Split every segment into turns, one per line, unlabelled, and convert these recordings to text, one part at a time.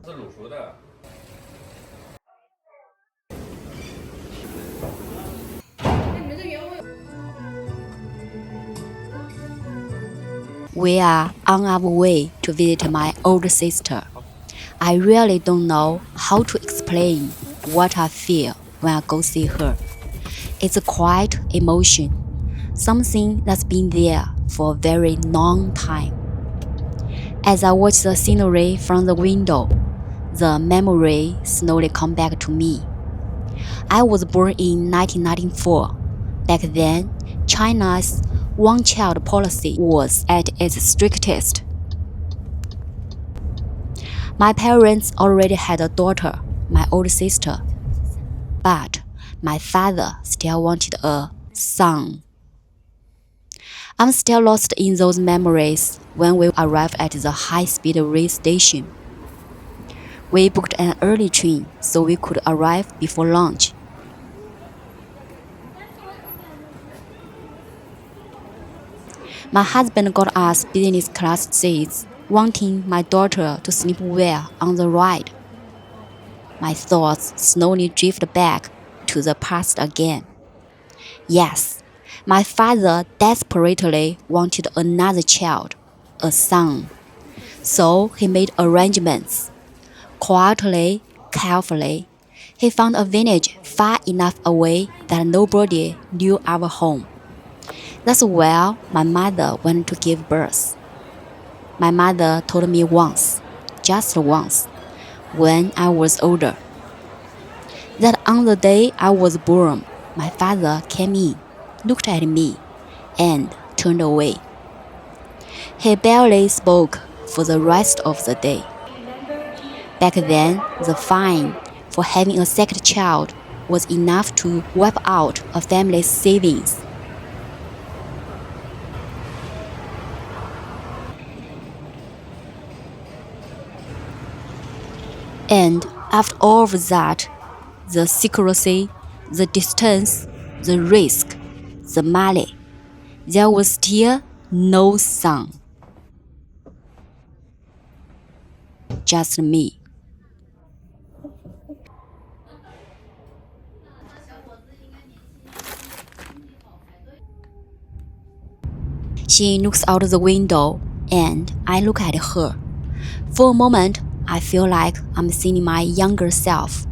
是卤熟的。
We are on our way to visit my older sister. I really don't know how to explain what I feel when I go see her. It's a quiet emotion, something that's been there for a very long time. As I watch the scenery from the window, the memory slowly comes back to me. I was born in 1994. Back then, China's one-child policy was at its strictest. My parents already had a daughter, my older sister, but my father still wanted a son. I'm still lost in those memories when we arrived at the high-speed rail station. We booked an early train so we could arrive before lunch. My husband got us business class seats, wanting my daughter to sleep well on the ride. My thoughts slowly drift back to the past again. Yes, my father desperately wanted another child, a son. So he made arrangements. Quietly, carefully, he found a village far enough away that nobody knew our home. That's where my mother went to give birth. My mother told me once, just once, when I was older, that on the day I was born, my father came in, looked at me, and turned away. He barely spoke for the rest of the day. Back then, the fine for having a second child was enough to wipe out a family's savings. And after all of that, the secrecy, the distance, the risk, the money, there was still no son. Just me. She looks out the window, and I look at her. For a moment, I feel like I'm seeing my younger self.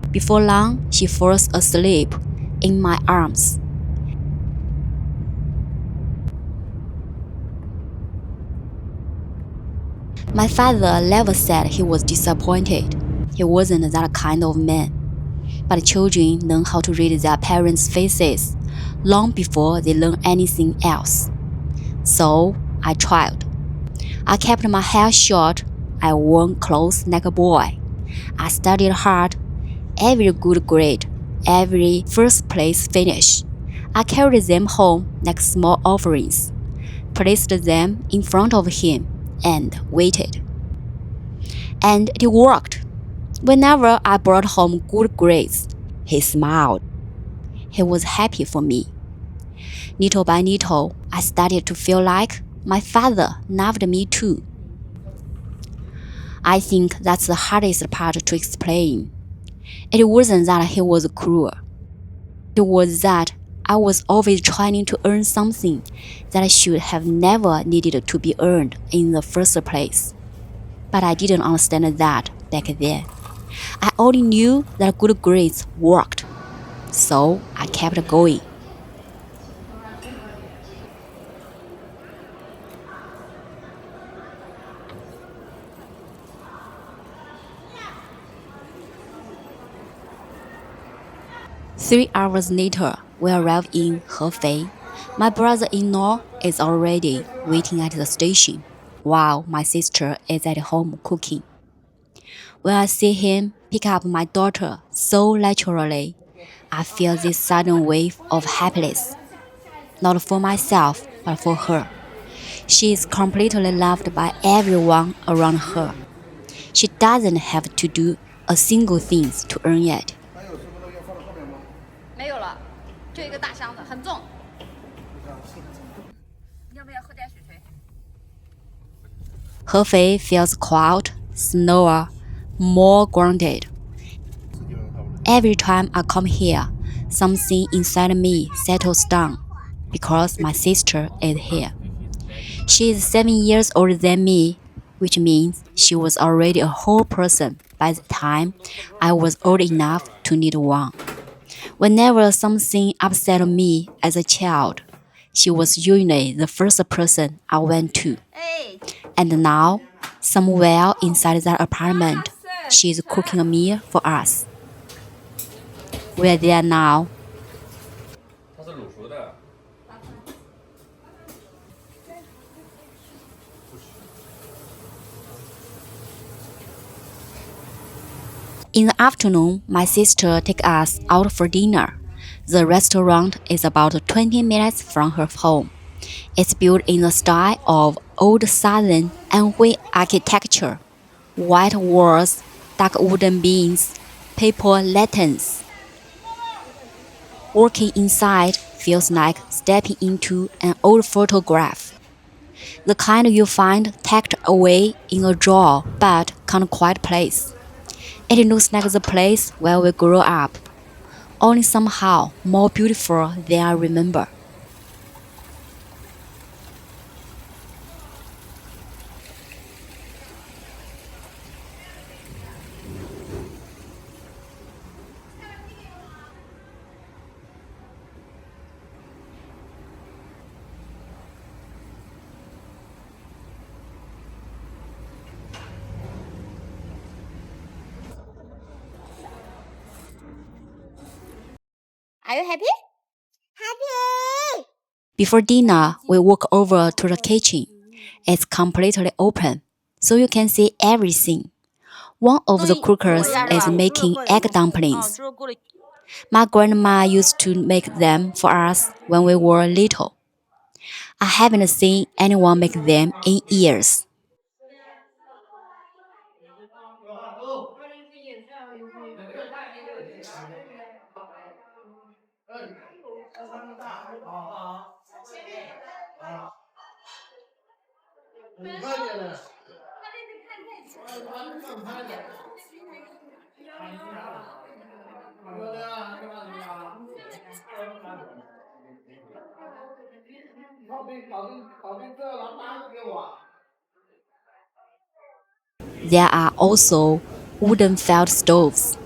Before long, she falls asleep in my arms. My father never said he was disappointed. He wasn't that kind of man. But children learn how to read their parents' faces long before they learn anything else. So I tried. I kept my hair short. I wore clothes like a boy. I studied hard. Every good grade, every first place finish, I carried them home like small offerings, placed them in front of him, and waited. And it worked. Whenever I brought home good grades, he smiled. He was happy for me. Little by little, I started to feel like my father loved me too. I think that's the hardest part to explain. It wasn't that he was cruel. It was that I was always trying to earn something that should have never needed to be earned in the first place. But I didn't understand that back then. I only knew that good grades worked. So I kept going. Three hours later, we arrived in Hefei. My brother-in-law is already waiting at the station, while my sister is at home cooking. When I see him pick up my daughter so naturally, I feel this sudden wave of happiness. Not for myself, but for her. She is completely loved by everyone around her. She doesn't have to do a single thing to earn it.
没有了，就一个大箱子，很重。要不要喝点水？
Her face feels quiet, slower, more grounded. Every time I come here, something inside me settles down because my sister is here. She is 7 years older than me, which means she was already a whole person by the time I was old enough to need one. Whenever something upset me as a child, she was usually the first person I went to. And now, somewhere inside that apartment, she is cooking a meal for us. We are there now. In the afternoon, my sister takes us out for dinner. The restaurant is about 20 minutes from her home. It's built in the style of old southern Anhui architecture. White walls, dark wooden beams, paper lanterns. Walking inside feels like stepping into an old photograph. The kind you find tucked away in a drawer but can't quite place. It looks like the place where we grew up, only somehow more beautiful than I remember.
Are you happy? Happy.
Before dinner, we walk over to the kitchen. It's completely open, so you can see everything. One of the cookers is making egg dumplings. My grandma used to make them for us when we were little. I haven't seen anyone make them in years. There are also wooden felt stoves.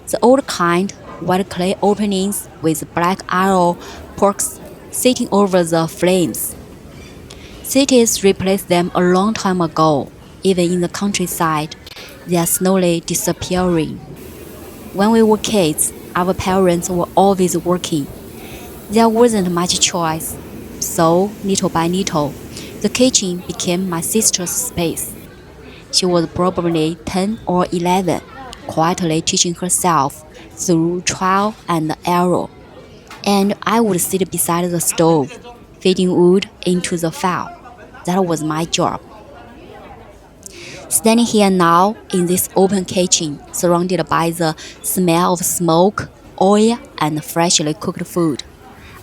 The old kind, white clay openings with black arrow forks sitting over the flames. Cities replaced them a long time ago. Even in the countryside, they are slowly disappearing. When we were kids, our parents were always working. There wasn't much choice. So, little by little, the kitchen became my sister's space. She was probably 10 or 11, quietly teaching herself through trial and error. And I would sit beside the stove, feeding wood into the fire. That was my job. Standing here now in this open kitchen, surrounded by the smell of smoke, oil, and freshly cooked food,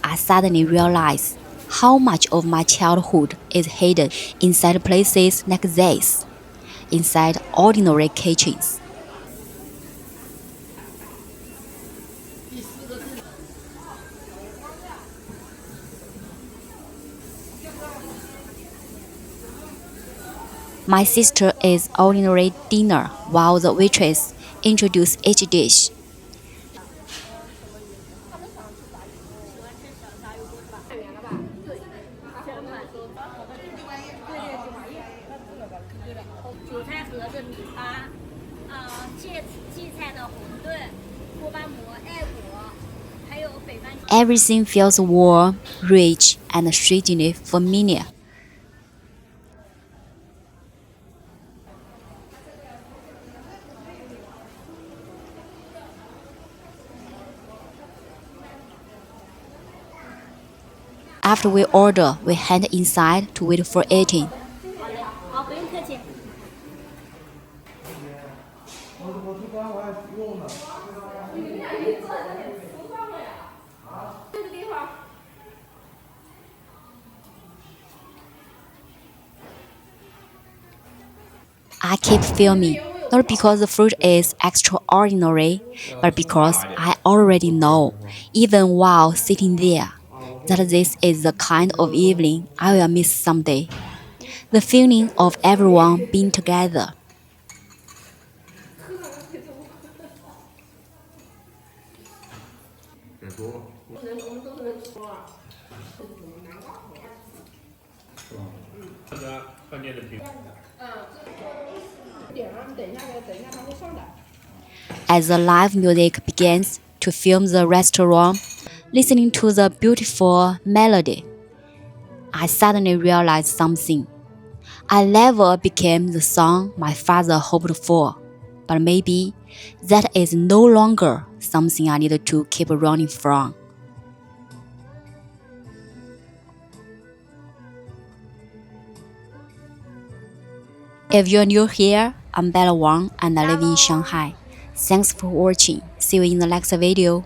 I suddenly realize how much of my childhood is hidden inside places like this, inside ordinary kitchens. My sister is ordinary dinner while the waitress introduces each dish. Everything feels warm, rich, and strangely familiar. After we order, we head inside to wait for eating. I keep filming, not because the fruit is extraordinary, but because I already know, even while sitting there, that this is the kind of evening I will miss someday. The feeling of everyone being together. As the live music begins to fill the restaurant, listening to the beautiful melody, I suddenly realized something. I never became the son my father hoped for, but maybe that is no longer something I need to keep running from. If you're new here, I'm Bella Wang and I live in Shanghai. Thanks for watching. See you in the next video.